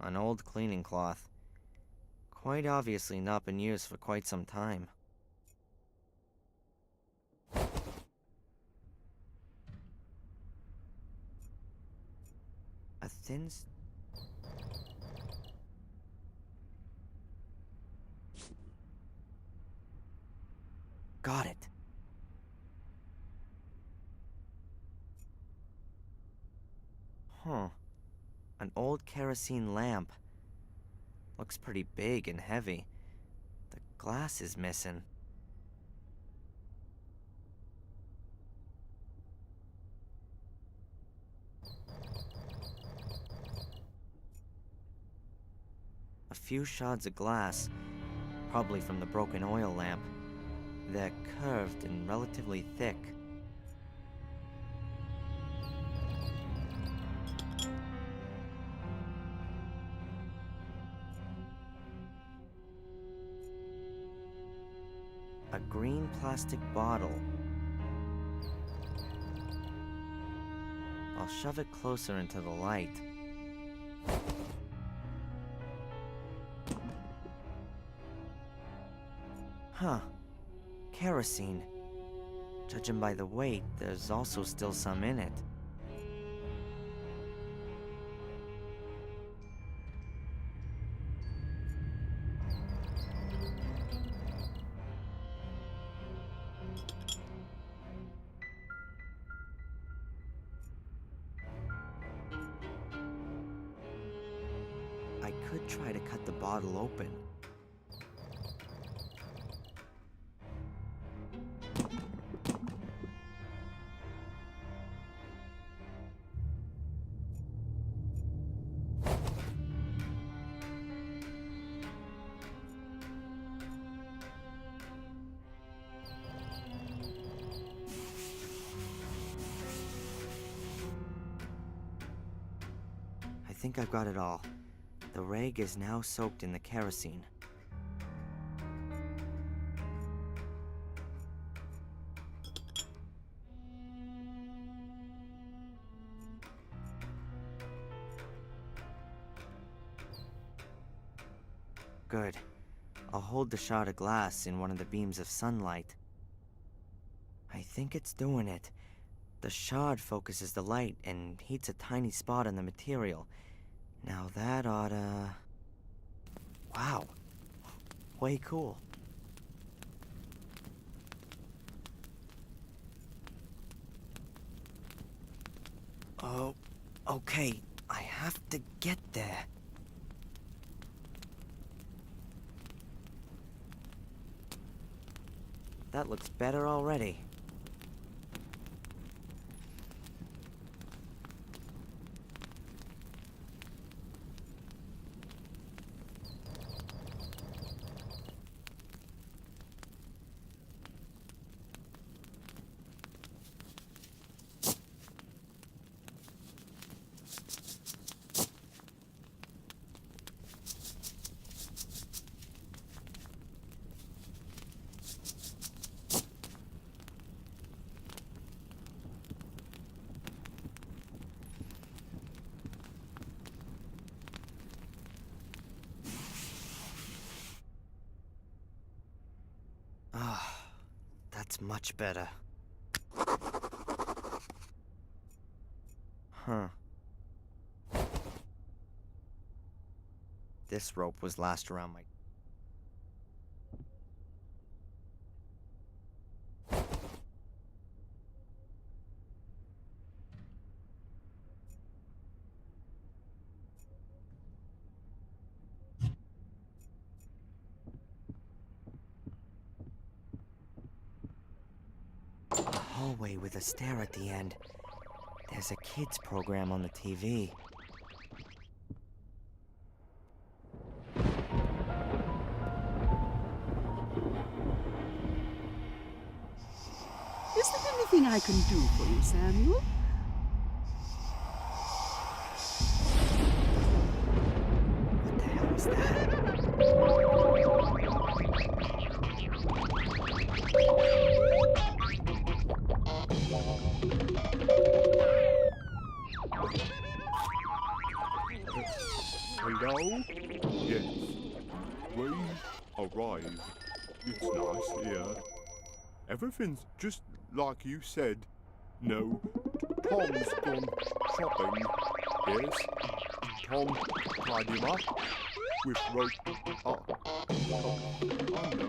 An old cleaning cloth. Quite obviously not been used for quite some time. A Got it. Huh. An old kerosene lamp. Looks pretty big and heavy. The glass is missing. A few shards of glass, probably from the broken oil lamp. They're curved and relatively thick. A green plastic bottle. I'll shove it closer into the light. Huh. Kerosene. Judging by the weight, there's also still some in it. I could try to cut the bottle open. I think I've got it all. The rag is now soaked in the kerosene. Good. I'll hold the shard of glass in one of the beams of sunlight. I think it's doing it. The shard focuses the light and heats a tiny spot on the material. Now that oughta... Wow. Way cool. Oh, okay. I have to get there. That looks better already. Ah, that's much better. Huh. This rope was last around my... A hallway with a stair at the end. There's a kids program on the TV. Is there anything I can do for you, Samuel? What the hell was that? Hello? leave. It's nice here. Everything's just like you said. No, Tom's gone shopping. Yes, Tom tied him up with rope. Oh, I know.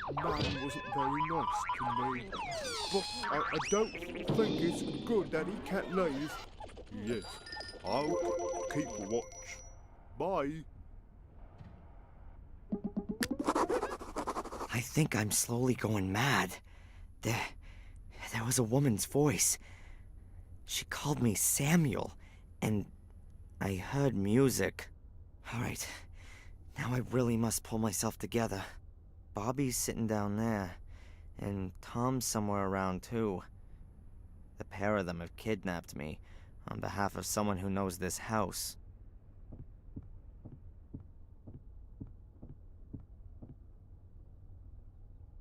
The man wasn't very nice to me. But I don't think it's good that he can't leave. Yes, I'll keep watch. Bye. I think I'm slowly going mad. There was a woman's voice. She called me Samuel, and I heard music. Alright, now I really must pull myself together. Bobby's sitting down there, and Tom's somewhere around too. The pair of them have kidnapped me on behalf of someone who knows this house.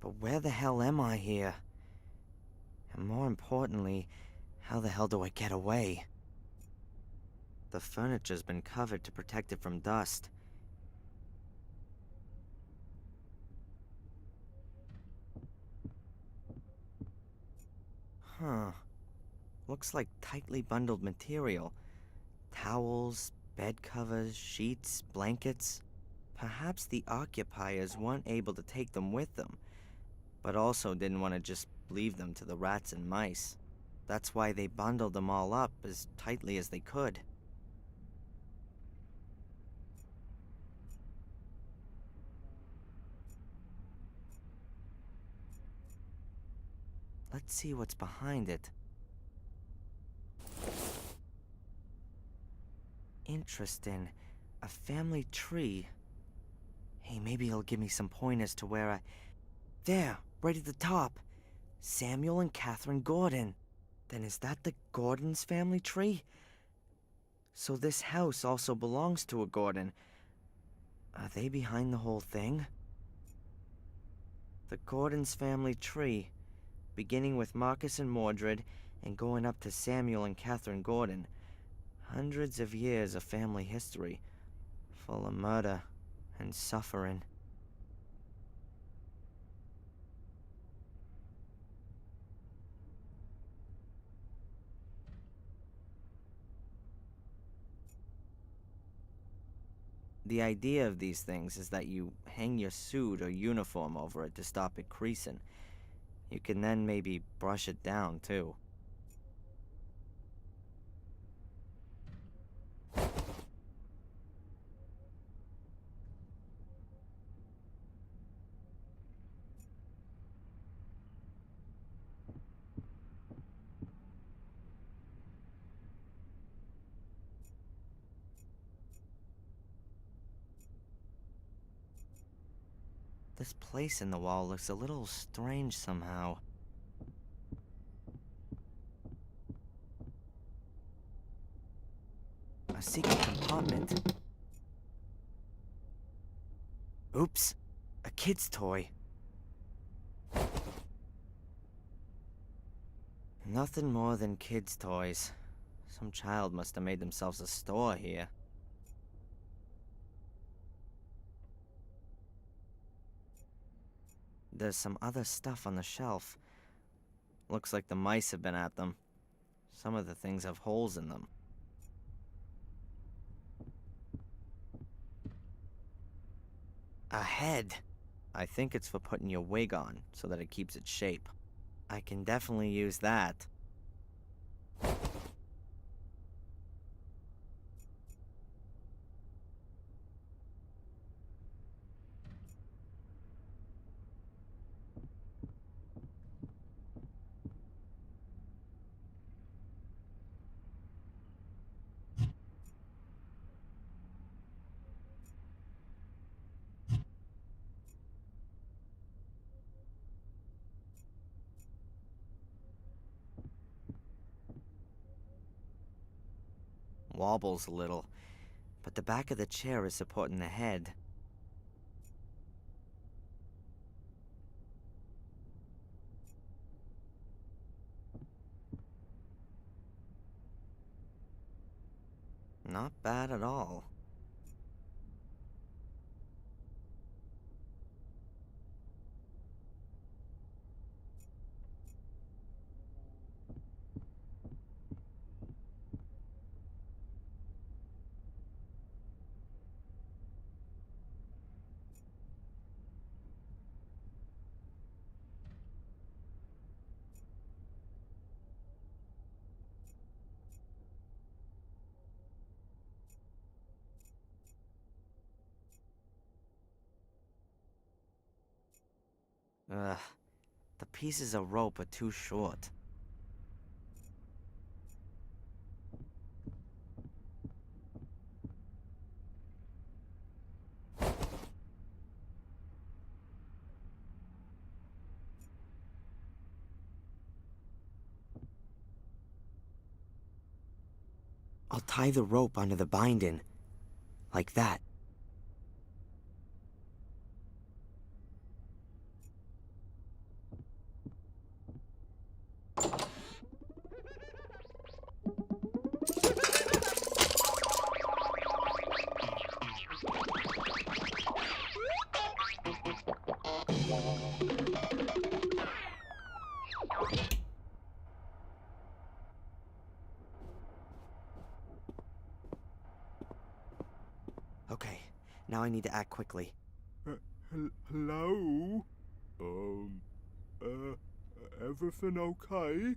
But where the hell am I here? And more importantly, how the hell do I get away? The furniture's been covered to protect it from dust. Huh. Looks like tightly bundled material. Towels, bed covers, sheets, blankets. Perhaps the occupiers weren't able to take them with them, but also didn't want to just leave them to the rats and mice. That's why they bundled them all up as tightly as they could. Let's see what's behind it. Interesting. A family tree. Hey, maybe he'll give me some pointers to where I... There, right at the top. Samuel and Catherine Gordon. Then is that the Gordon's family tree? So this house also belongs to a Gordon. Are they behind the whole thing? The Gordon's family tree, beginning with Marcus and Mordred and going up to Samuel and Catherine Gordon. Hundreds of years of family history, full of murder and suffering. The idea of these things is that you hang your suit or uniform over it to stop it creasing. You can then maybe brush it down, too. This place in the wall looks a little strange somehow. A secret compartment. Oops, a kid's toy. Nothing more than kids' toys. Some child must have made themselves a store here. There's some other stuff on the shelf. Looks like the mice have been at them. Some of the things have holes in them. A head. I think it's for putting your wig on, so that it keeps its shape. I can definitely use that. Wobbles a little, but the back of the chair is supporting the head. Not bad at all. Ugh. The pieces of rope are too short. I'll tie the rope onto the binding. Like that. Okay, now I need to act quickly. Hello? Everything okay?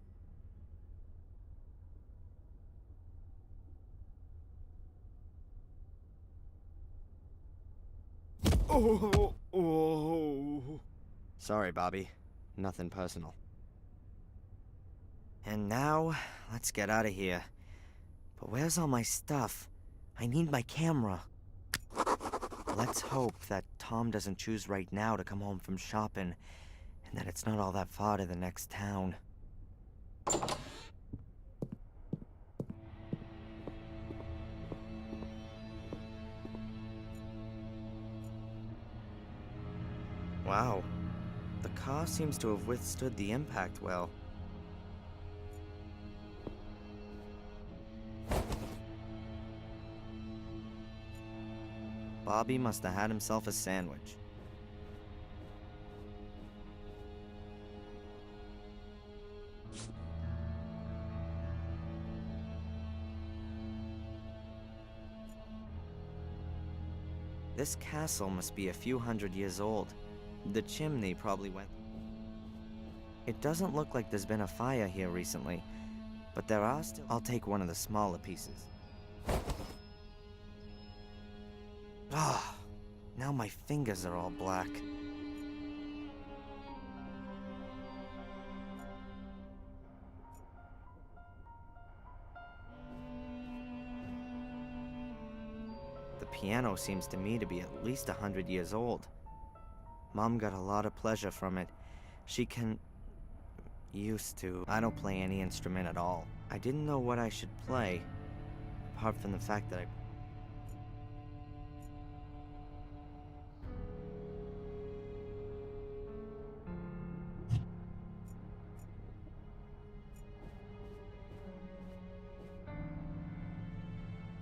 Oh. Sorry, Bobby. Nothing personal. And now, let's get out of here. But where's all my stuff? I need my camera. Let's hope that Tom doesn't choose right now to come home from shopping, and that it's not all that far to the next town. Wow. The car seems to have withstood the impact well. Bobby must have had himself a sandwich. This castle must be a few hundred years old. The chimney probably went... It doesn't look like there's been a fire here recently, but there are still... I'll take one of the smaller pieces. Ah, now my fingers are all black. The piano seems to me to be at least 100 years old. Mom got a lot of pleasure from it. She can... used to. I don't play any instrument at all. I didn't know what I should play, apart from the fact that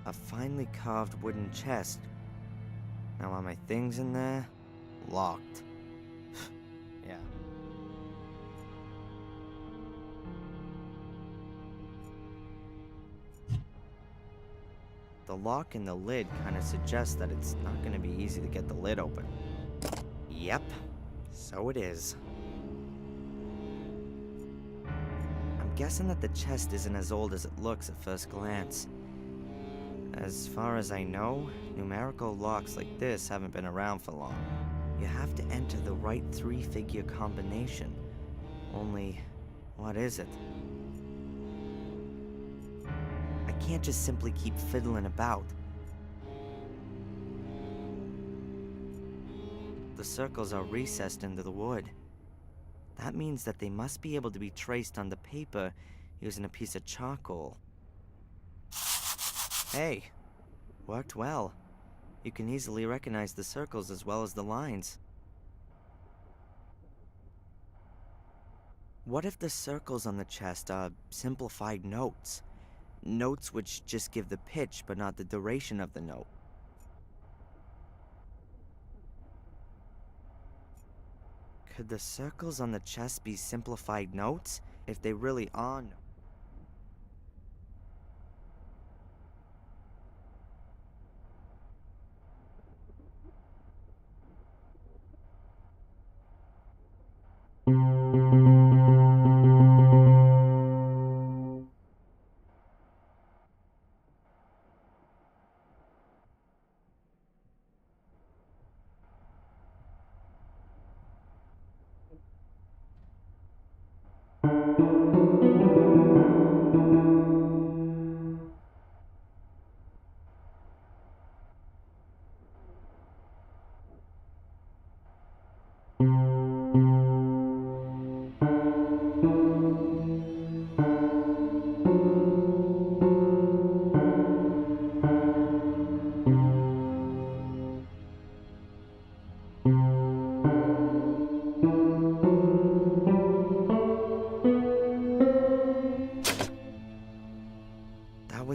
a finely carved wooden chest. Now are my things in there? Locked. Yeah. The lock in the lid kind of suggests that it's not going to be easy to get the lid open. Yep, so it is. I'm guessing that the chest isn't as old as it looks at first glance. As far as I know, numerical locks like this haven't been around for long. You have to enter the right three-figure combination. Only, what is it? I can't just simply keep fiddling about. The circles are recessed into the wood. That means that they must be able to be traced on the paper using a piece of charcoal. Hey, worked well. You can easily recognize the circles as well as the lines. What if the circles on the chest are simplified notes? Notes which just give the pitch but not the duration of the note. Could the circles on the chest be simplified notes? If they really are notes?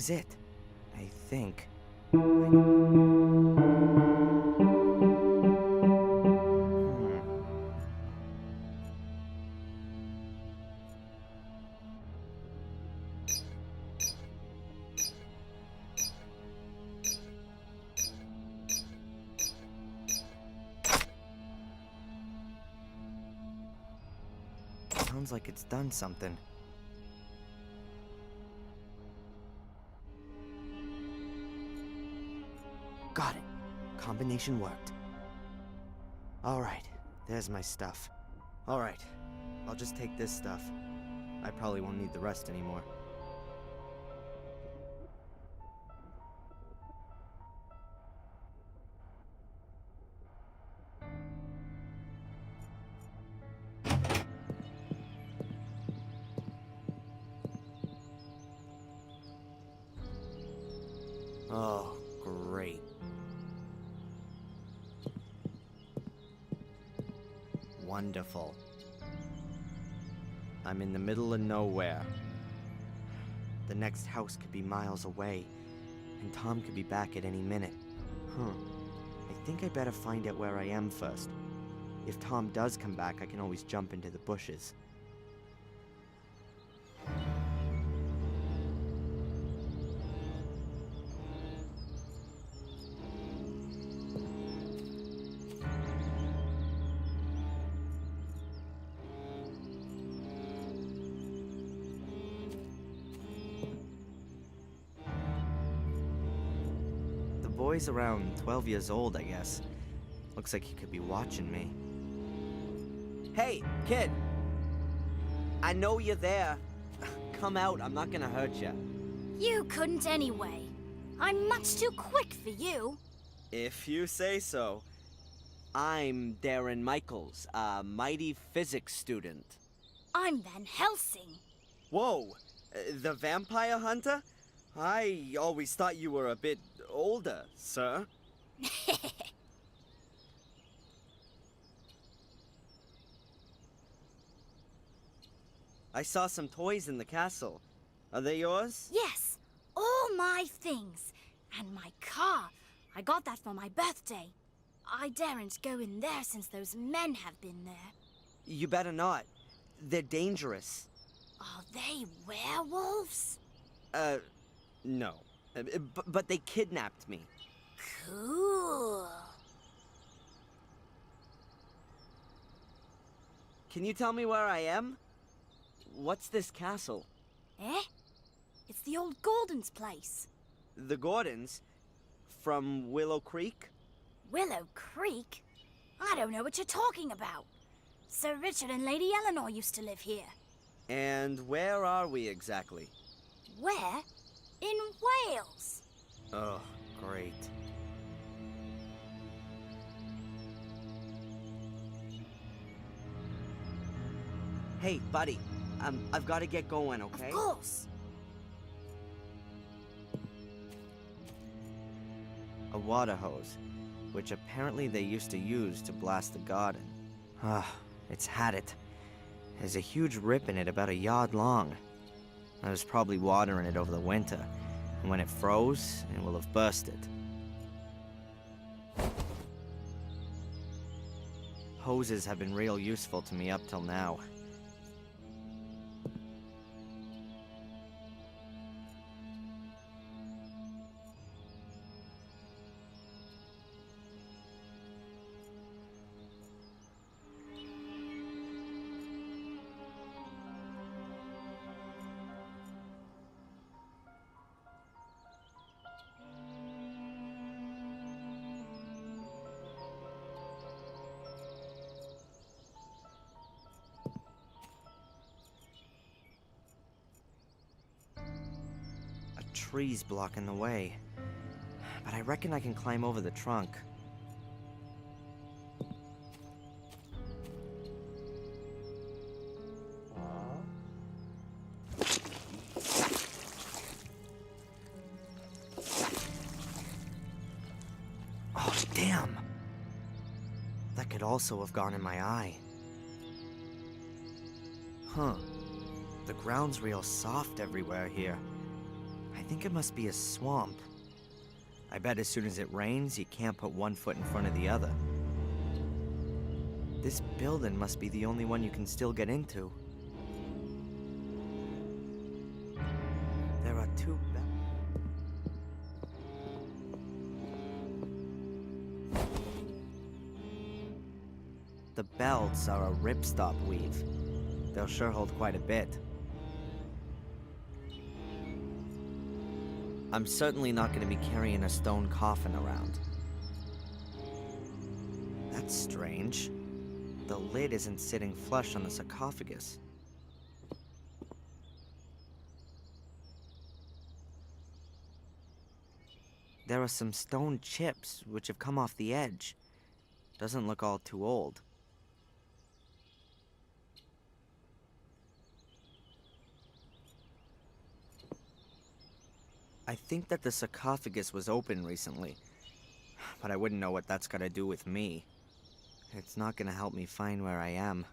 was it. I think. Sounds like it's done something. Got it. Combination worked. Alright, there's my stuff. Alright, I'll just take this stuff. I probably won't need the rest anymore. Oh, great. Wonderful. I'm in the middle of nowhere. The next house could be miles away, and Tom could be back at any minute. I think I better find out where I am first. If Tom does come back, I can always jump into the bushes. The boy's around 12 years old, I guess. Looks like he could be watching me. Hey, kid! I know you're there. Come out, I'm not gonna hurt you. You couldn't anyway. I'm much too quick for you. If you say so. I'm Darren Michaels, a mighty physics student. I'm Van Helsing. Whoa! The vampire hunter? I always thought you were a bit older, sir. I saw some toys in the castle. Are they yours? Yes, all my things. And my car. I got that for my birthday. I daren't go in there since those men have been there. You better not. They're dangerous. Are they werewolves? No. But they kidnapped me. Cool. Can you tell me where I am? What's this castle? Eh? It's the old Gordon's place. The Gordons? From Willow Creek? Willow Creek? I don't know what you're talking about. Sir Richard and Lady Eleanor used to live here. And where are we exactly? Where? In Wales. Oh, great. Hey, buddy. I've got to get going, okay? Of course. A water hose, which apparently they used to use to blast the garden. It's had it. There's a huge rip in it about a yard long. I was probably watering it over the winter, and when it froze, it will have bursted. Hoses have been real useful to me up till now. Trees blocking the way, but I reckon I can climb over the trunk. Oh, damn! That could also have gone in my eye. Huh. The ground's real soft everywhere here. I I think it must be a swamp. I bet as soon as it rains, you can't put one foot in front of the other. This building must be the only one you can still get into. There are two The belts are a ripstop weave. They'll sure hold quite a bit. I'm certainly not going to be carrying a stone coffin around. That's strange. The lid isn't sitting flush on the sarcophagus. There are some stone chips which have come off the edge. Doesn't look all too old. I think that the sarcophagus was open recently, but I wouldn't know what that's got to do with me. It's not gonna help me find where I am.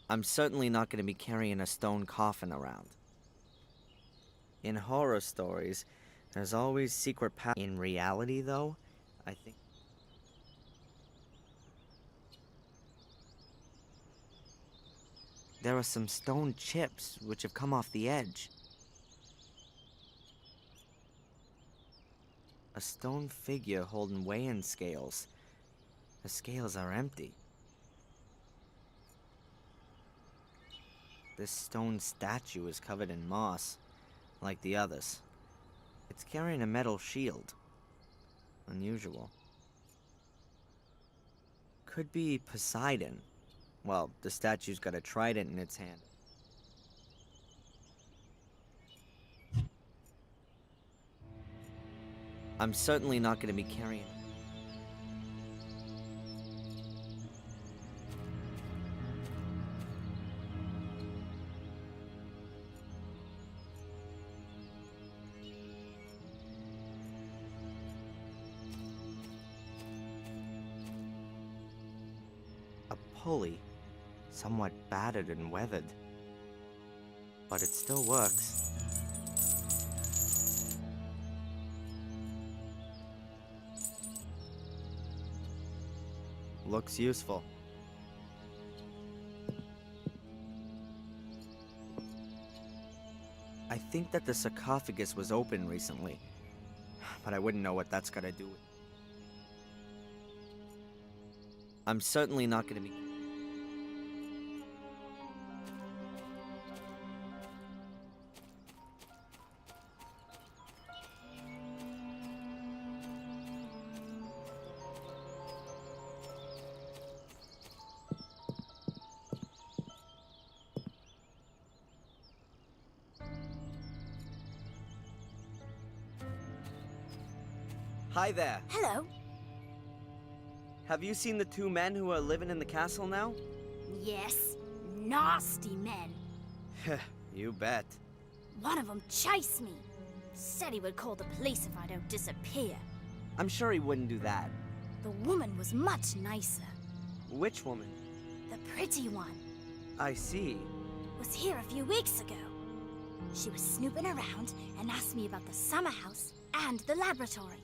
I'm certainly not gonna be carrying a stone coffin around. In horror stories, there's always secret paths. In reality, though, I think... There are some stone chips which have come off the edge. A stone figure holding weighing scales. The scales are empty. This stone statue is covered in moss, like the others. It's carrying a metal shield. Unusual. Could be Poseidon. Well, the statue's got a trident in its hand. I'm certainly not going to be carrying... A pulley, somewhat battered and weathered. But it still works. Looks useful. I think that the sarcophagus was open recently, but I wouldn't know what that's got to do with... I'm certainly not going to be... Hi there. Hello. Have you seen the two men who are living in the castle now? Yes, nasty men. You bet. One of them chased me. Said he would call the police if I don't disappear. I'm sure he wouldn't do that. The woman was much nicer. Which woman? The pretty one. I see. Was here a few weeks ago. She was snooping around and asked me about the summer house and the laboratory.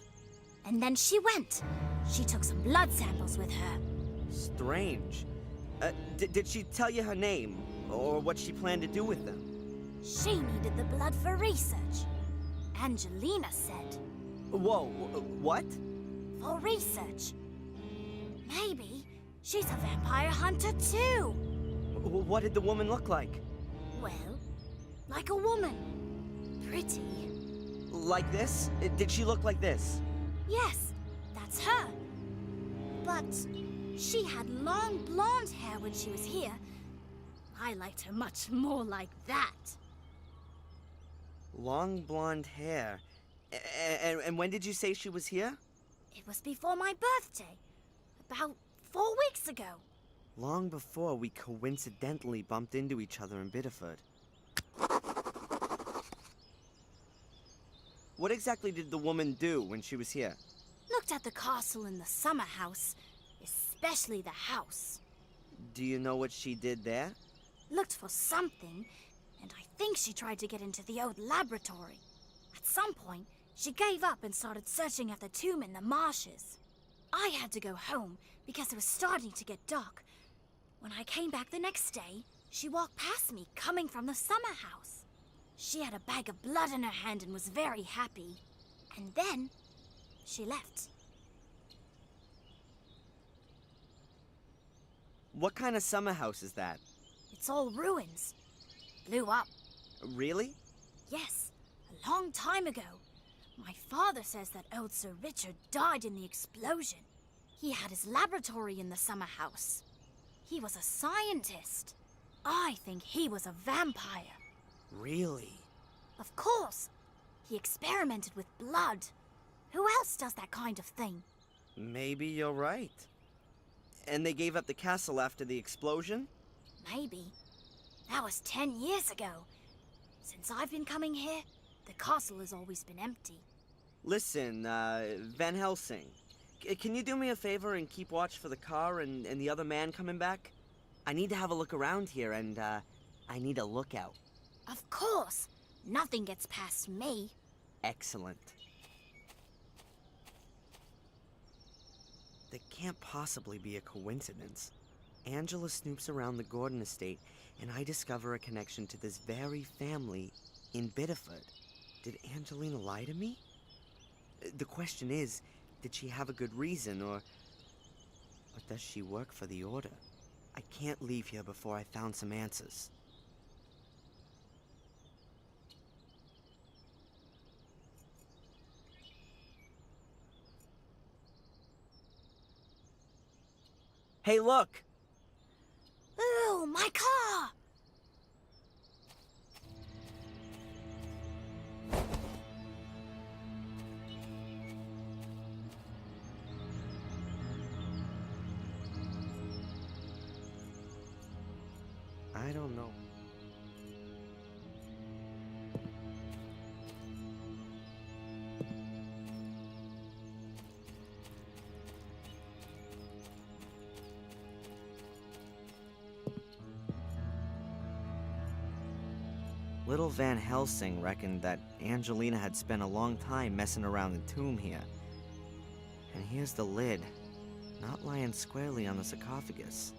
And then she went. She took some blood samples with her. Strange. Did she tell you her name? Or what she planned to do with them? She needed the blood for research. Angelina said. Whoa, what? For research. Maybe she's a vampire hunter too. What did the woman look like? Well, like a woman. Pretty. Like this? Did she look like this? Yes, that's her. But she had long blonde hair when she was here. I liked her much more like that. Long blonde hair. And when did you say she was here? It was before my birthday. About 4 weeks ago. Long before we coincidentally bumped into each other in Biddeford. What exactly did the woman do when she was here? Looked at the castle and the summer house. especially the house. Do you know what she did there? Looked for something, and I think she tried to get into the old laboratory. At some point, she gave up and started searching at the tomb in the marshes. I had to go home because it was starting to get dark. When I came back the next day, she walked past me coming from the summer house. She had a bag of blood in her hand and was very happy. And then, she left. What kind of summer house is that? It's all ruins. Blew up. Really? Yes, a long time ago. My father says that old Sir Richard died in the explosion. He had his laboratory in the summer house. He was a scientist. I think he was a vampire. Really? Of course. He experimented with blood. Who else does that kind of thing? Maybe you're right. And they gave up the castle after the explosion? Maybe. That was 10 years ago. Since I've been coming here, the castle has always been empty. Listen, Van Helsing, can you do me a favor and keep watch for the car and the other man coming back? I need to have a look around here, and, I need a lookout. Of course. Nothing gets past me. Excellent. That can't possibly be a coincidence. Angela snoops around the Gordon estate, and I discover a connection to this very family in Biddeford. Did Angelina lie to me? The question is, did she have a good reason, or does she work for the Order? I can't leave here before I found some answers. Hey, look! Ooh, my car! I don't know. Little Van Helsing reckoned that Angelina had spent a long time messing around the tomb here. And here's the lid, not lying squarely on the sarcophagus.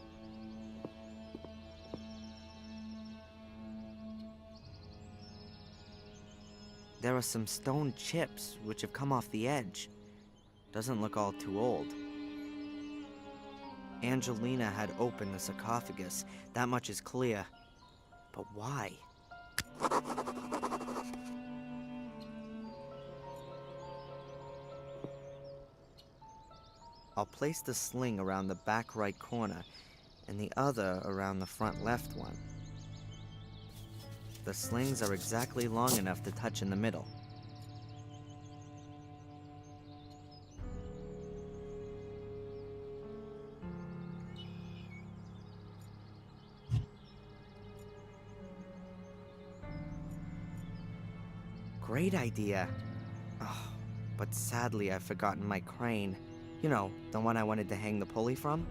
There are some stone chips which have come off the edge. Doesn't look all too old. Angelina had opened the sarcophagus, that much is clear. But why? I'll place the sling around the back right corner, and the other around the front left one. The slings are exactly long enough to touch in the middle. Great idea. Oh, but sadly I've forgotten my crane. You know, the one I wanted to hang the pulley from?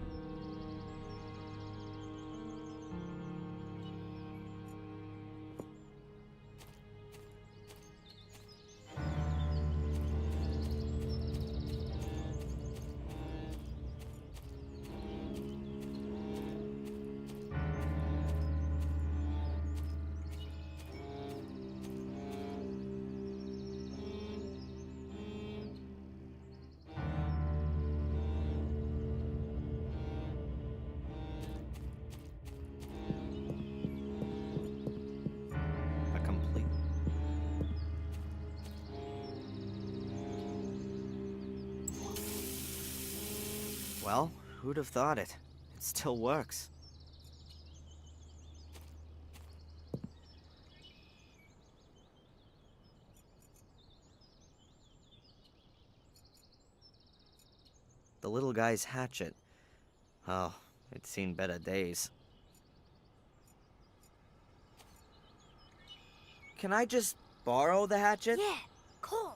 Well, who'd have thought it? It still works. The little guy's hatchet. Oh, it's seen better days. Can I just borrow the hatchet? Yeah, cool.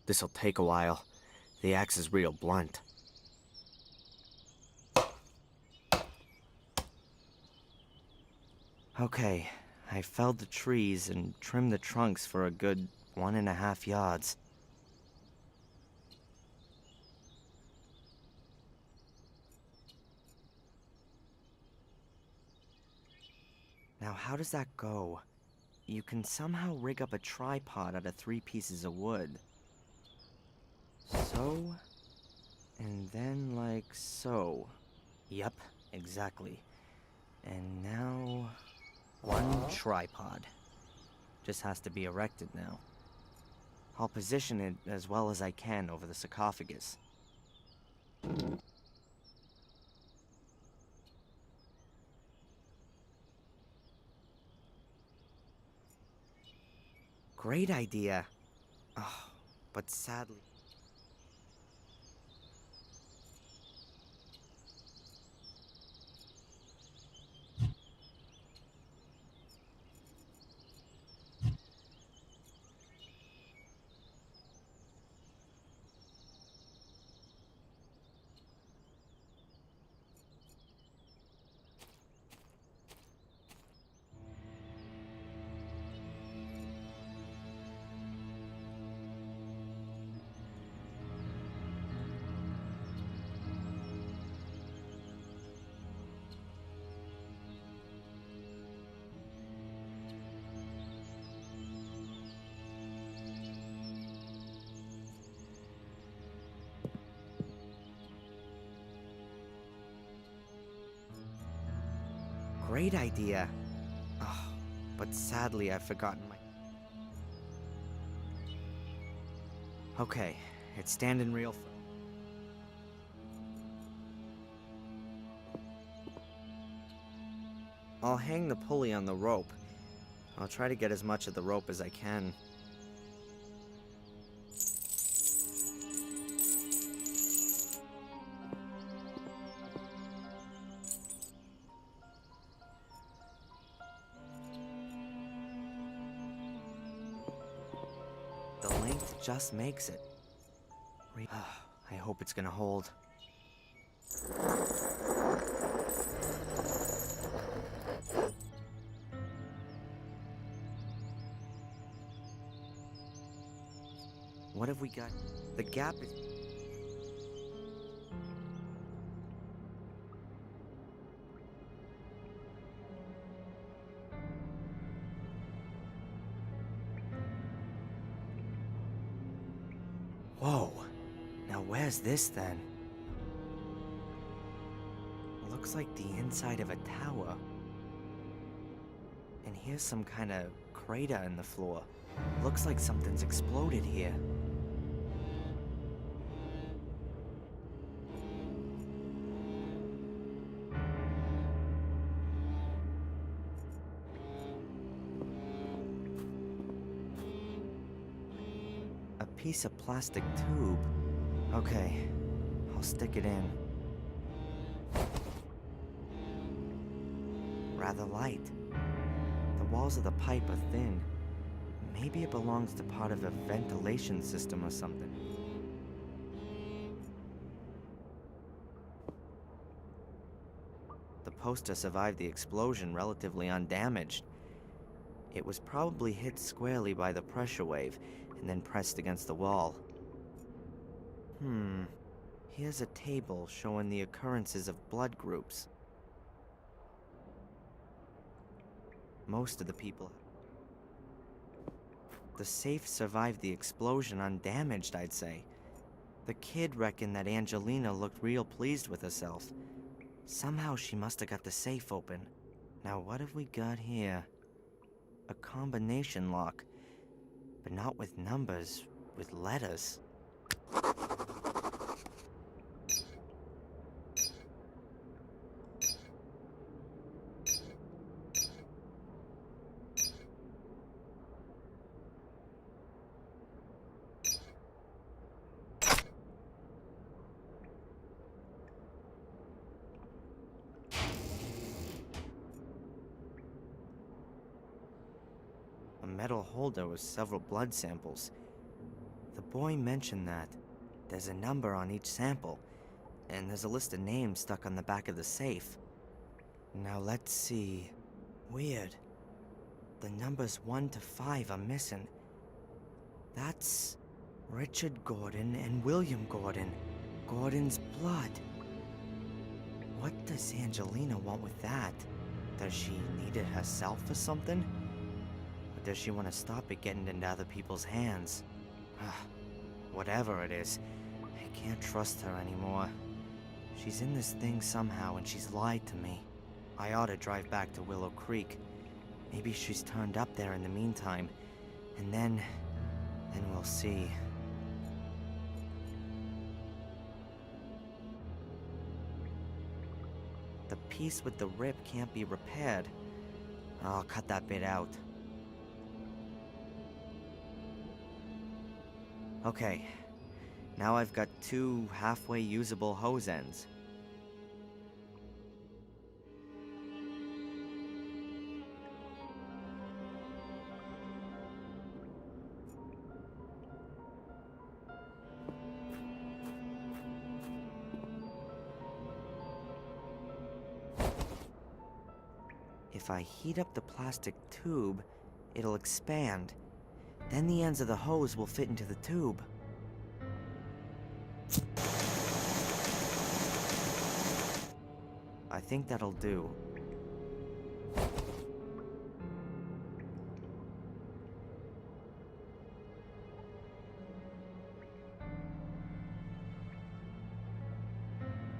This'll take a while. The axe is real blunt. Okay, I felled the trees and trimmed the trunks for a good 1.5 yards. Now how does that go? You can somehow rig up a tripod out of 3 pieces of wood. So, and then like so. Yep, exactly. And now, one tripod. Just has to be erected now. I'll position it as well as I can over the sarcophagus. Great idea. Oh, but sadly... Great idea. Oh, but sadly I've forgotten my... Okay, it's standing real firm. I'll hang the pulley on the rope. I'll try to get as much of the rope as I can. The length just makes it. I hope it's gonna hold. What have we got? The gap is... Whoa. Now where's this then? Looks like the inside of a tower. And here's some kind of crater in the floor. Looks like something's exploded here. A piece of plastic tube. Okay, I'll stick it in. Rather light. The walls of the pipe are thin. Maybe it belongs to part of a ventilation system or something. The poster survived the explosion relatively undamaged. It was probably hit squarely by the pressure wave and then pressed against the wall. Here's a table showing the occurrences of blood groups. Most of the people... The safe survived the explosion undamaged, I'd say. The kid reckoned that Angelina looked real pleased with herself. Somehow she must have got the safe open. Now what have we got here? A combination lock. But not with numbers, with letters. A metal holder with several blood samples. The boy mentioned that. There's a number on each sample, and there's a list of names stuck on the back of the safe. Now let's see. Weird. The numbers 1 to 5 are missing. That's Richard Gordon and William Gordon. Gordon's blood. What does Angelina want with that? Does she need it herself or something? Or does she want to stop it getting into other people's hands? Whatever it is, I can't trust her anymore. She's in this thing somehow and she's lied to me. I ought to drive back to Willow Creek. Maybe she's turned up there in the meantime. And then we'll see. The piece with the rip can't be repaired. I'll cut that bit out. Okay, now I've got 2 halfway usable hose ends. If I heat up the plastic tube, it'll expand. Then the ends of the hose will fit into the tube. I think that'll do.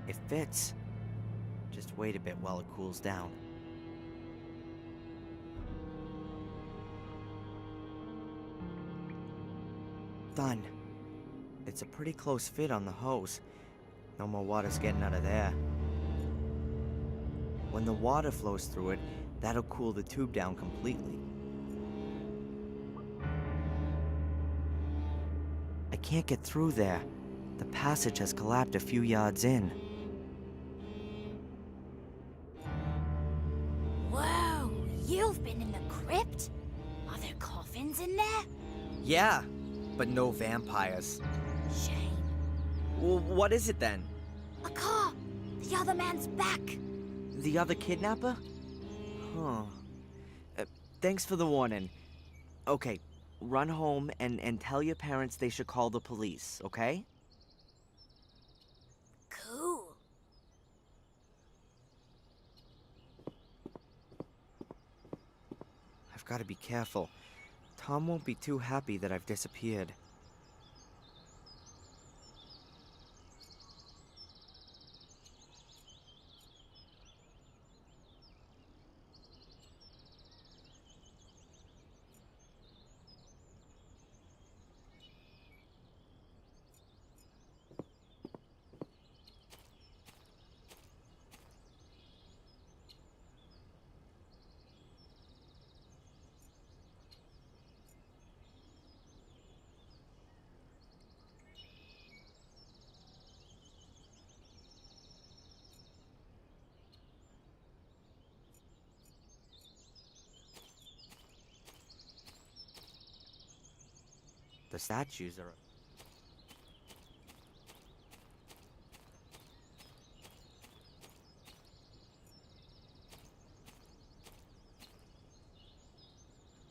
It fits. Just wait a bit while it cools down. Done. It's a pretty close fit on the hose. No more water's getting out of there. When the water flows through it, that'll cool the tube down completely. I can't get through there. The passage has collapsed a few yards in. Whoa! You've been in the crypt? Are there coffins in there? Yeah, but no vampires. Shame. Well, what is it then? A car! The other man's back! The other kidnapper? Huh. Thanks for the warning. Okay, run home and tell your parents they should call the police, okay? Cool. I've got to be careful. Tom won't be too happy that I've disappeared. The statues are...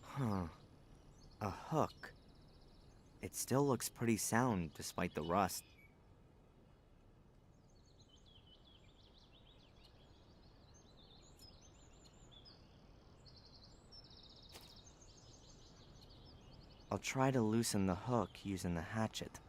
Huh. A hook. It still looks pretty sound despite the rust. I'll try to loosen the hook using the hatchet.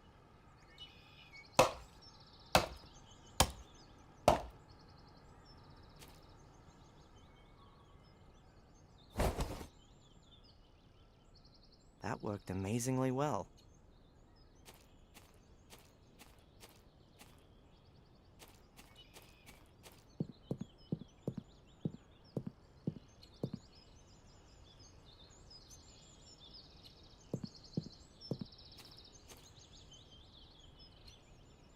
That worked amazingly well.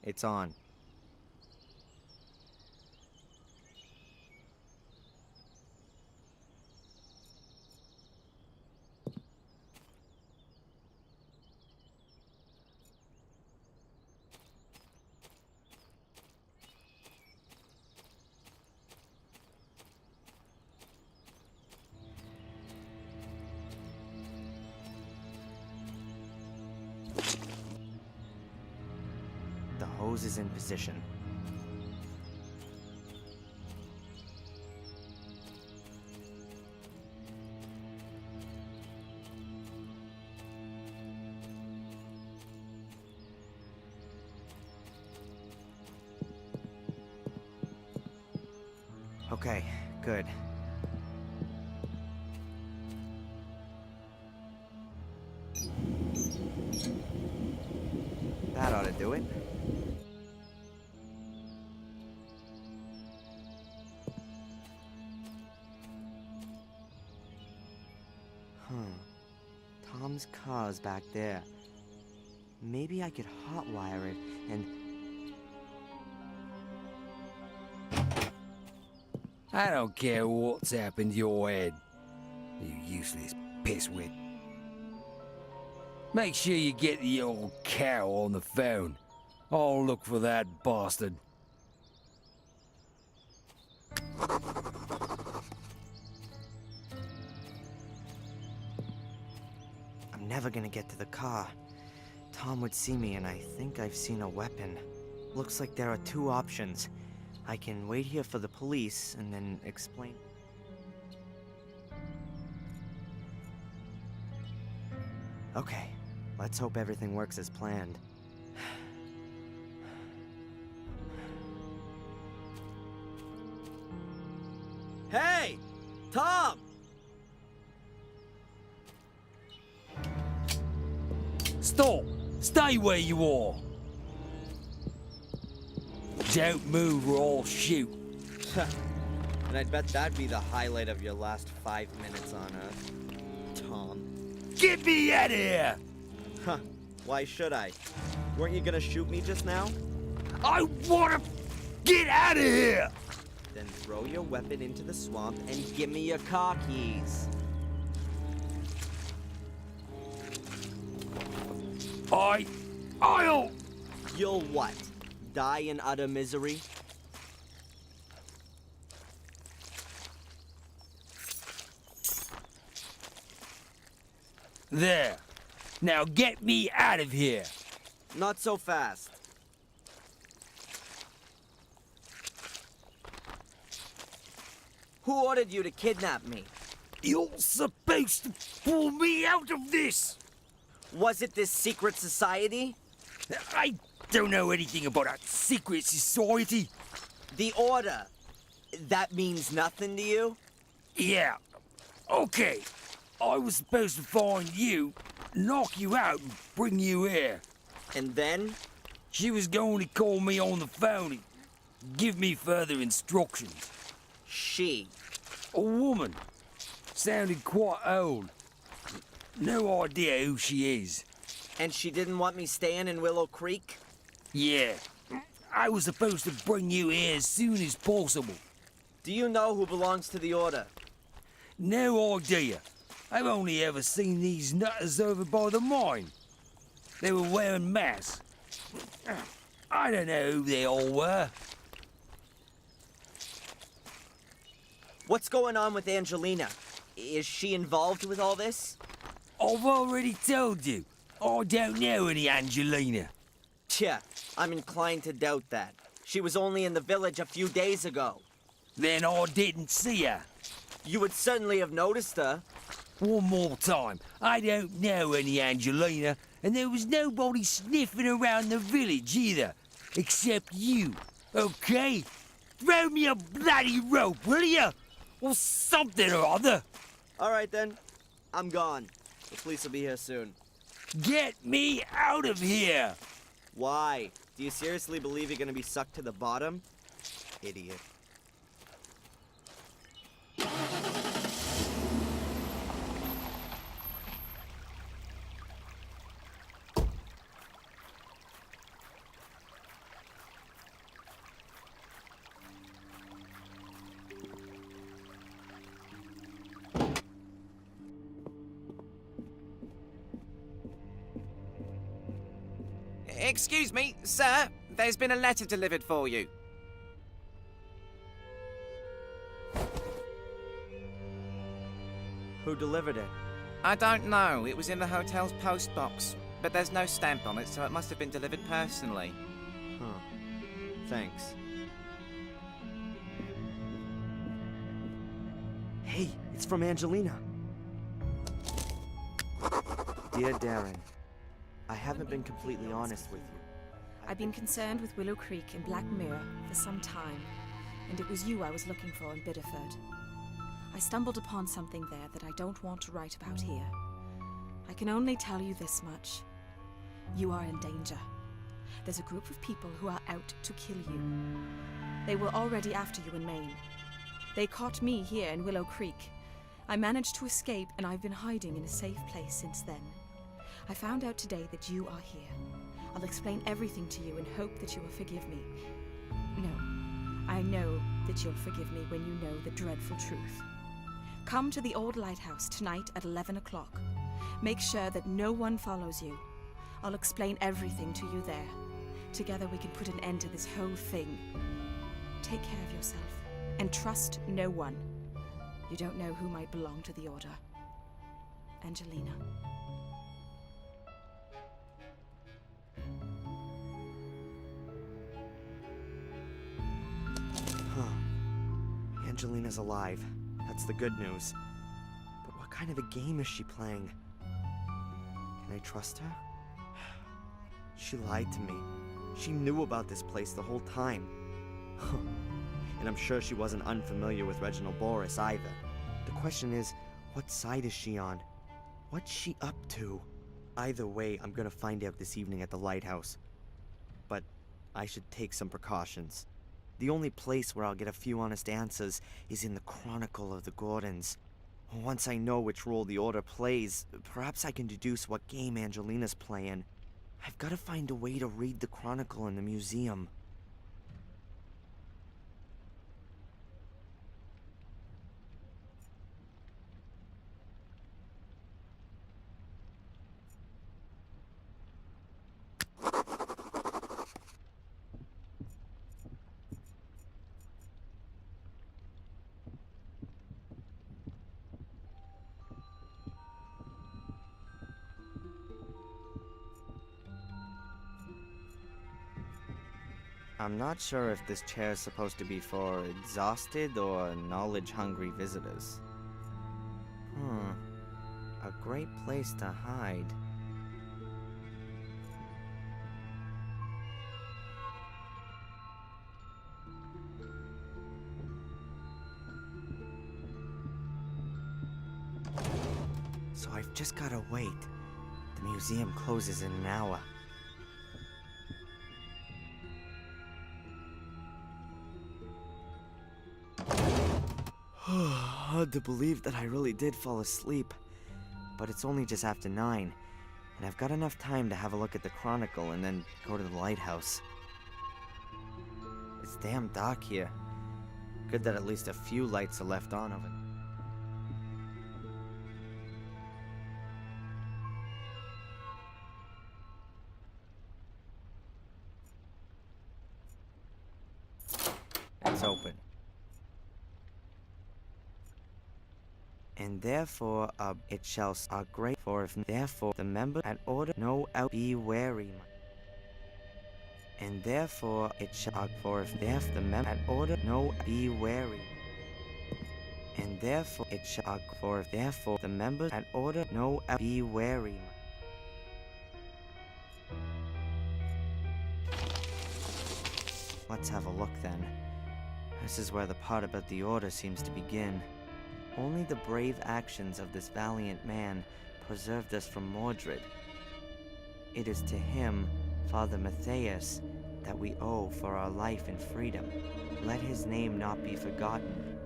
It's on. hose is in position. Okay, good. That ought to do it. Tom's car's back there. Maybe I could hotwire it and... I don't care what's happened to your head, you useless pisswit. Make sure you get the old cow on the phone. I'll look for that bastard. I'm never gonna get to the car. Tom would see me, and I think I've seen a weapon. Looks like there are two options. I can wait here for the police and then explain. Okay, let's hope everything works as planned. Hey! Tom! Stop! Stay where you are! Don't move or I'll shoot. And I'd bet that'd be the highlight of your last 5 minutes on Earth, Tom. Get me out of here! Huh, why should I? Weren't you gonna shoot me just now? I wanna get out of here! Then throw your weapon into the swamp and give me your car keys. I'll... You'll what? Die in utter misery? There. Now get me out of here. Not so fast. Who ordered you to kidnap me? You're supposed to pull me out of this. Was it this secret society? I don't know anything about a secret society. The Order. That means nothing to you? Yeah. Okay. I was supposed to find you, knock you out, and bring you here. And then? She was going to call me on the phone and give me further instructions. She. A woman. Sounded quite old. No idea who she is. And she didn't want me staying in Willow Creek? Yeah. I was supposed to bring you here as soon as possible. Do you know who belongs to the Order? No idea. I've only ever seen these nutters over by the mine. They were wearing masks. I don't know who they all were. What's going on with Angelina? Is she involved with all this? I've already told you. I don't know any Angelina. Tja, I'm inclined to doubt that. She was only in the village a few days ago. Then I didn't see her. You would certainly have noticed her. One more time. I don't know any Angelina, and there was nobody sniffing around the village either. Except you, okay? Throw me a bloody rope, will you? Or something or other. All right then, I'm gone. The police will be here soon. Get me out of here! Why? Do you seriously believe you're gonna be sucked to the bottom? Idiot. Excuse me, sir. There's been a letter delivered for you. Who delivered it? I don't know. It was in the hotel's postbox. But there's no stamp on it, so it must have been delivered personally. Huh. Thanks. Hey, it's from Angelina. Dear Darren, I haven't been completely honest with you. I've been concerned with Willow Creek and Black Mirror for some time, and it was you I was looking for in Biddeford. I stumbled upon something there that I don't want to write about here. I can only tell you this much. You are in danger. There's a group of people who are out to kill you. They were already after you in Maine. They caught me here in Willow Creek. I managed to escape, and I've been hiding in a safe place since then. I found out today that you are here. I'll explain everything to you and hope that you will forgive me. No, I know that you'll forgive me when you know the dreadful truth. Come to the old lighthouse tonight at 11 o'clock. Make sure that no one follows you. I'll explain everything to you there. Together we can put an end to this whole thing. Take care of yourself, and trust no one. You don't know who might belong to the Order. Angelina. Huh. Angelina's alive. That's the good news. But what kind of a game is she playing? Can I trust her? She lied to me. She knew about this place the whole time. And I'm sure she wasn't unfamiliar with Reginald Boris either. The question is, what side is she on? What's she up to? Either way, I'm gonna find out this evening at the lighthouse. But I should take some precautions. The only place where I'll get a few honest answers is in the Chronicle of the Gordons. Once I know which role the Order plays, perhaps I can deduce what game Angelina's playing. I've got to find a way to read the Chronicle in the museum. I'm not sure if this chair is supposed to be for exhausted or knowledge-hungry visitors. A great place to hide. So I've just gotta wait. The museum closes in an hour. Hard to believe that I really did fall asleep. But it's only just after 9, and I've got enough time to have a look at the Chronicle and then go to the lighthouse. It's damn dark here. Good that at least a few lights are left on of it. It's open. And therefore, it shall are great for if therefore the member at order no out be wary. And therefore it shall for if therefore the member at order no be wary. And therefore it shall for if therefore the members at order no be wary. Let's have a look then. This is where the part about the Order seems to begin. Only the brave actions of this valiant man preserved us from Mordred. It is to him, Father Matthias, that we owe for our life and freedom. Let his name not be forgotten,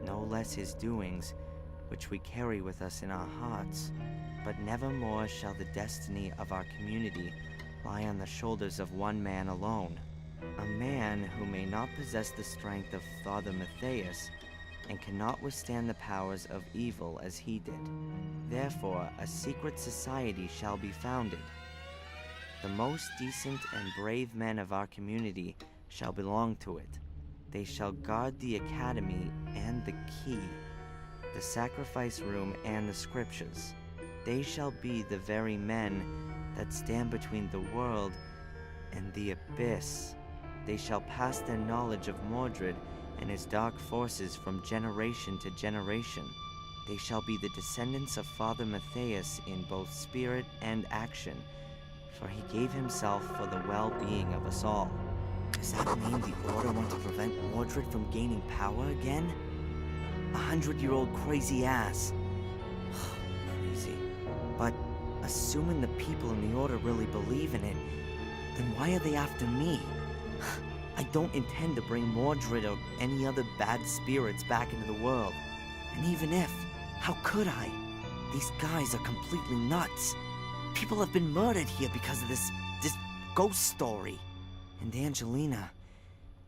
no less his doings, which we carry with us in our hearts. But nevermore shall the destiny of our community lie on the shoulders of one man alone. A man who may not possess the strength of Father Matthias, and cannot withstand the powers of evil as he did. Therefore, a secret society shall be founded. The most decent and brave men of our community shall belong to it. They shall guard the academy and the key, the sacrifice room and the scriptures. They shall be the very men that stand between the world and the abyss. They shall pass their knowledge of Mordred and his dark forces from generation to generation. They shall be the descendants of Father Matthias in both spirit and action, for he gave himself for the well-being of us all. Does that mean the Order want to prevent Mordred from gaining power again? 100-year-old crazy ass. Crazy. But assuming the people in the Order really believe in it, then why are they after me? I don't intend to bring Mordred or any other bad spirits back into the world. And even if, how could I? These guys are completely nuts. People have been murdered here because of this ghost story. And Angelina,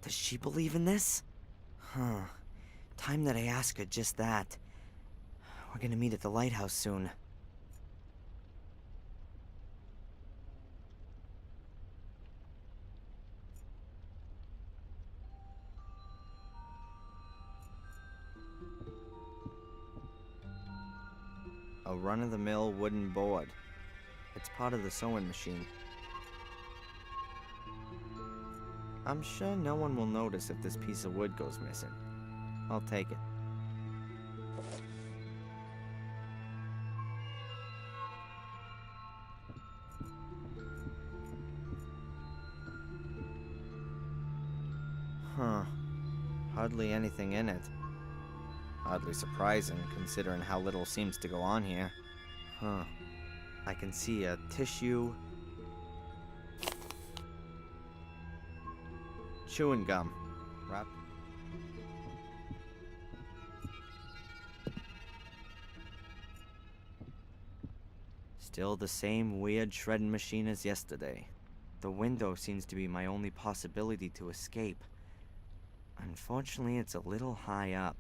does she believe in this? Huh. Time that I ask her just that. We're gonna meet at the lighthouse soon. A run-of-the-mill wooden board. It's part of the sewing machine. I'm sure no one will notice if this piece of wood goes missing. I'll take it. Huh. Hardly anything in it. Oddly surprising, considering how little seems to go on here. Huh. I can see a tissue... chewing gum. Wrap. Still the same weird shredding machine as yesterday. The window seems to be my only possibility to escape. Unfortunately, it's a little high up.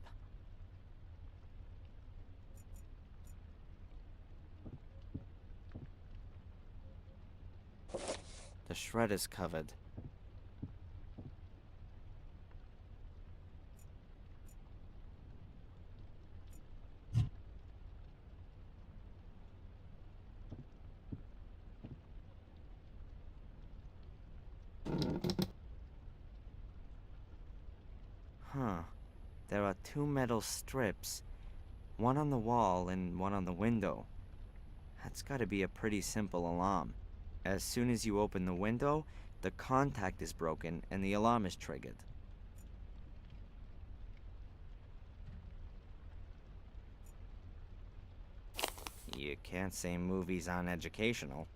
The shred is covered. Huh. There are two metal strips, one on the wall and one on the window. That's gotta be a pretty simple alarm. As soon as you open the window, the contact is broken and the alarm is triggered. You can't say movies aren't educational.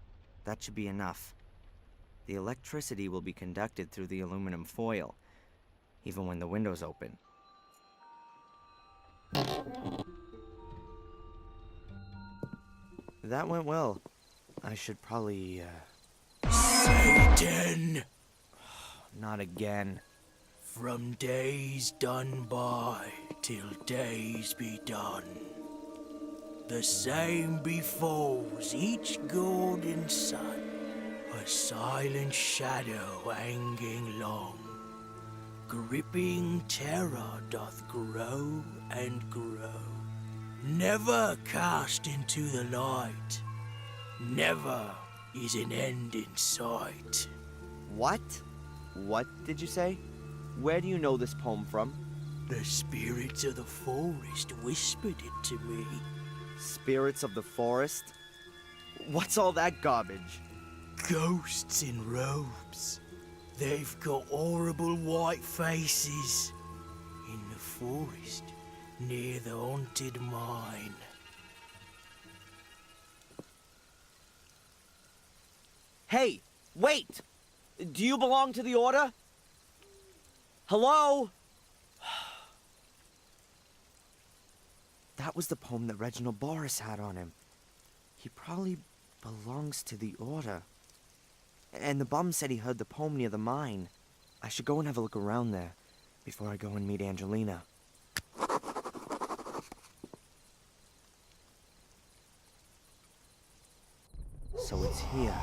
That should be enough. The electricity will be conducted through the aluminum foil, even when the window's open. That went well. I should probably, Satan! not again. From days done by till days be done. The same befalls each golden sun, a silent shadow hanging long. Gripping terror doth grow and grow, never cast into the light. Never is an end in sight. What? What did you say? Where do you know this poem from? The spirits of the forest whispered it to me. Spirits of the forest? What's all that garbage? Ghosts in robes. They've got horrible white faces. In the forest, near the haunted mine. Hey, wait! Do you belong to the Order? Hello? That was the poem that Reginald Boris had on him. He probably belongs to the Order. And the bum said he heard the poem near the mine. I should go and have a look around there before I go and meet Angelina. So it's here.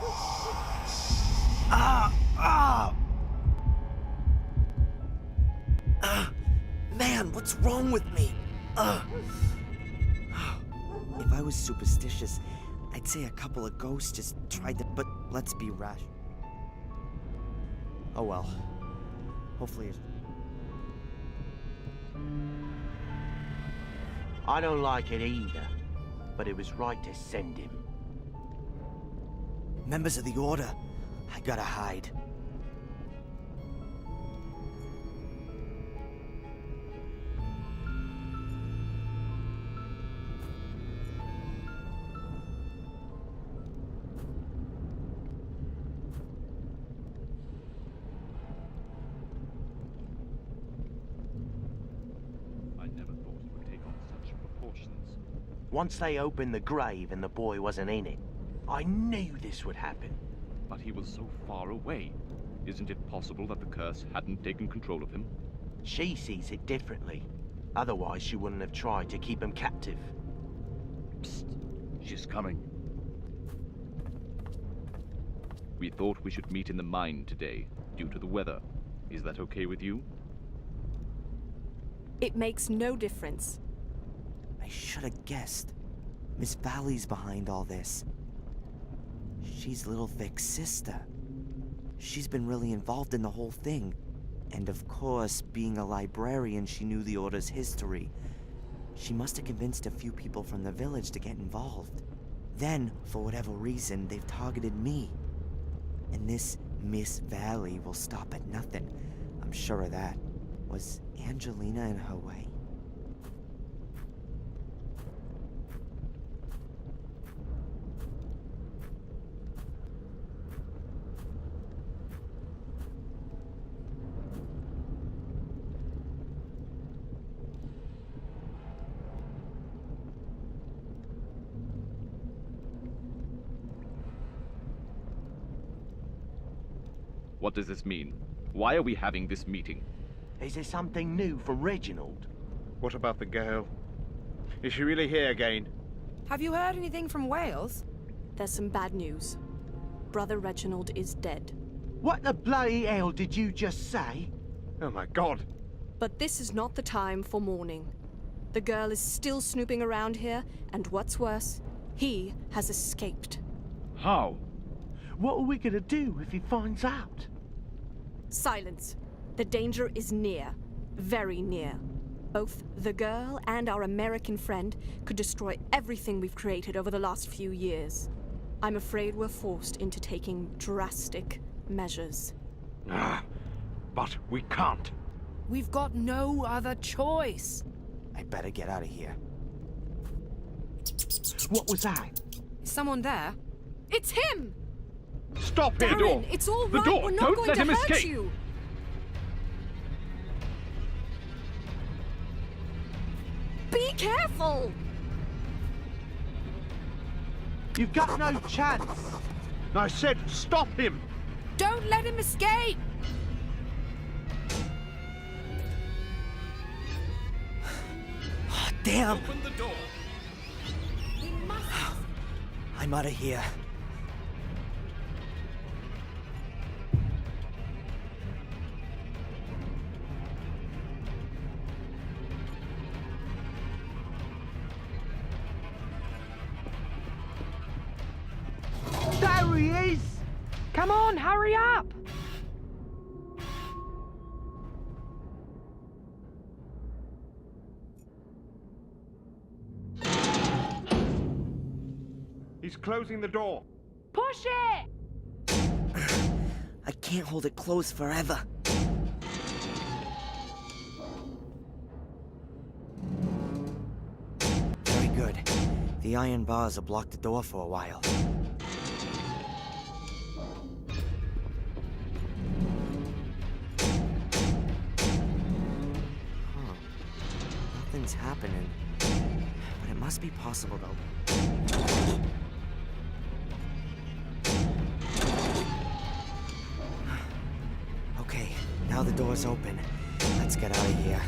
Man, what's wrong with me? If I was superstitious, I'd say a couple of ghosts just tried to, but let's be rational. Oh well. Hopefully it's... I don't like it either, but it was right to send him. Members of the Order, I gotta hide. I never thought it would take on such proportions. Once they opened the grave and the boy wasn't in it, I knew this would happen. But he was so far away. Isn't it possible that the curse hadn't taken control of him? She sees it differently. Otherwise, she wouldn't have tried to keep him captive. Psst. She's coming. We thought we should meet in the mine today, due to the weather. Is that okay with you? It makes no difference. I should have guessed. Miss Valley's behind all this. She's Little Vic's sister. She's been really involved in the whole thing. And of course, being a librarian, she knew the Order's history. She must have convinced a few people from the village to get involved. Then, for whatever reason, they've targeted me. And this Miss Valley will stop at nothing. I'm sure of that. Was Angelina in her way? What does this mean? Why are we having this meeting? Is there something new from Reginald? What about the girl? Is she really here again? Have you heard anything from Wales? There's some bad news. Brother Reginald is dead. What the bloody hell did you just say? Oh my god! But this is not the time for mourning. The girl is still snooping around here, and what's worse, he has escaped. How? What are we gonna do if he finds out? Silence. The danger is near. Very near. Both the girl and our American friend could destroy everything we've created over the last few years. I'm afraid we're forced into taking drastic measures. But we can't. We've got no other choice. I better get out of here. What was that? Is someone there? It's him! Stop here, Darren, door! it's all The right. door! We're not Don't going let to him hurt escape! you. Be careful! You've got no chance! I said stop him! Don't let him escape! Oh, damn! Open the door! We must... I'm out of here. There he is! Come on, hurry up! He's closing the door. Push it! I can't hold it closed forever. Very good. The iron bars will block the door for a while. Huh. Nothing's happening. But it must be possible, though. Okay, now the door's open. Let's get out of here.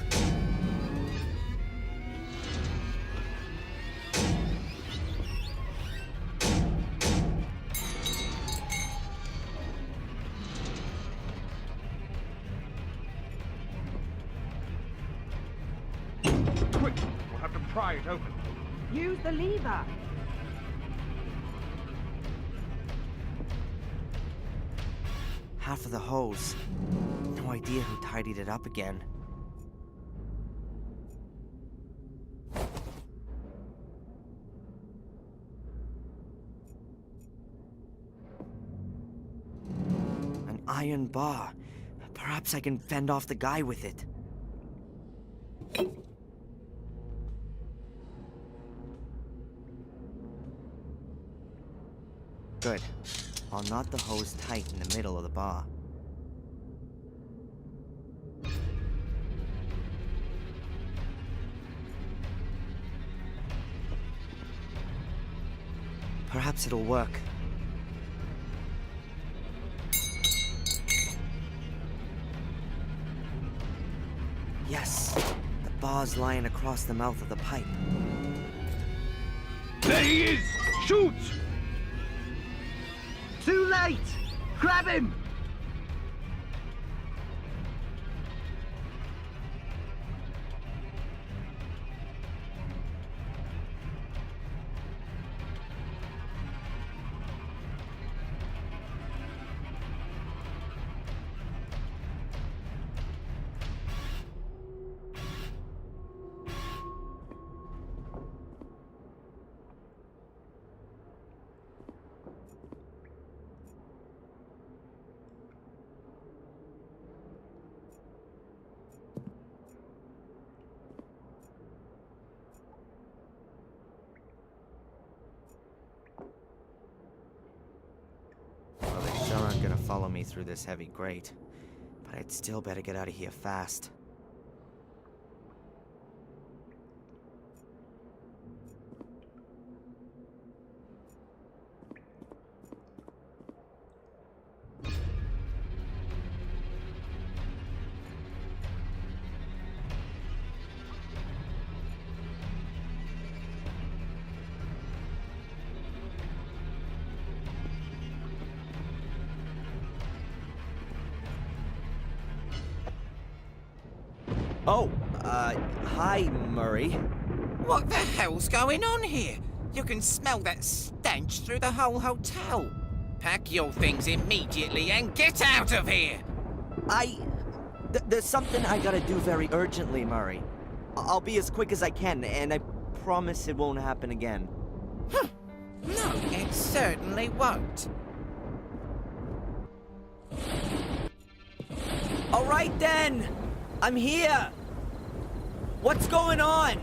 Quick! We'll have to pry it open. Use the lever. Half of the hose. no idea who tidied it up again. An iron bar. Perhaps I can fend off the guy with it. Good. I'll knot the hose tight in the middle of the bar. Perhaps it'll work. Yes! The bar's lying across the mouth of the pipe. There he is! Shoot! Too late! Grab him! Well, they sure aren't gonna follow me through this heavy grate. But I'd still better get out of here fast. Oh, hi, Murray. What the hell's going on here? You can smell that stench through the whole hotel. Pack your things immediately and get out of here! There's something I gotta do very urgently, Murray. I'll be as quick as I can, and I promise it won't happen again. No, it certainly won't. All right, then. I'm here. What's going on?